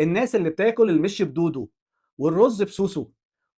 الناس اللي بتاكل المش بدودو والرز بسوسو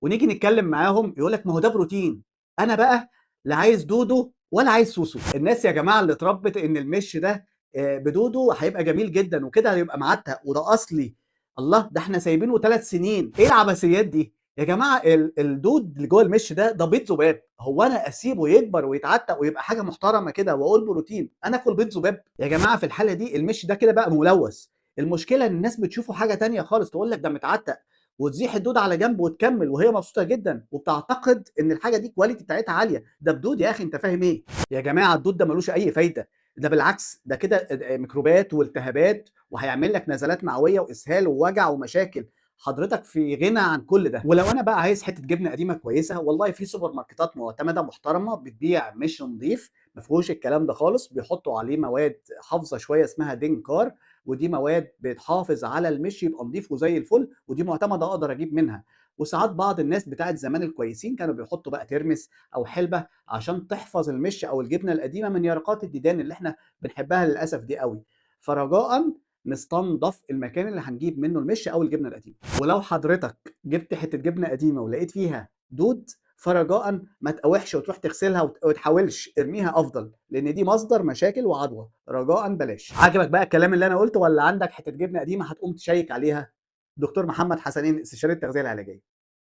ونيجي نتكلم معاهم يقول لك ما هو ده بروتين. انا بقى لا عايز دودو ولا عايز سوسو. الناس يا جماعه اللي اتربت ان المش ده بدودو هيبقى جميل جدا وكده هيبقى معتق وده اصلي. الله، ده احنا سايبينه 3 سنين، ايه العبثيات دي يا جماعه؟ الدود اللي جوه المش ده بيض ذباب. هو انا اسيبه يكبر ويتعتق ويبقى حاجه محترمه كده واقول بروتين؟ انا اكل بيض ذباب يا جماعه؟ في الحاله دي المش ده كده بقى ملوث. المشكله ان الناس بتشوفه حاجه تانية خالص، تقول لك ده متعتق وتزيح الدود على جنب وتكمل وهي مبسوطه جدا وبتعتقد ان الحاجه دي كواليتي بتاعتها عاليه. ده بدود يا اخي، انت فاهم ايه يا جماعه؟ الدود ده ملوش اي فايده، ده بالعكس ده كده ميكروبات والتهابات وهيعمل لك نزلات معويه واسهال ووجع ومشاكل. حضرتك في غنى عن كل ده. ولو انا بقى عايز حته جبنه قديمه كويسه، والله في سوبر ماركتات معتمده محترمه بتبيع مش نظيف ما فيهوش الكلام ده خالص، بيحطوا عليه مواد حافظه شويه اسمها دينكار، ودي مواد بتحافظ على المشي يبقى نضيف وزي الفل، ودي معتمده اقدر اجيب منها. وساعات بعض الناس بتاعت زمان الكويسين كانوا بيحطوا بقى ترمس او حلبه عشان تحفظ المش او الجبنه القديمه من يرقات الديدان اللي احنا بنحبها للاسف دي قوي. فرجاء نستنضف المكان اللي هنجيب منه المش او الجبنه القديمه. ولو حضرتك جبت حته جبنه قديمه ولقيت فيها دود، فرجاء ما تقاوحش وتروح تغسلها وتحاولش ارميها افضل، لان دي مصدر مشاكل وعدوى. رجاء بلاش. عجبك بقى الكلام اللي انا قلته ولا عندك حته جبنه قديمه هتقوم تشيك عليها؟ دكتور محمد حسنين، استشاري التغذيه العلاجيه.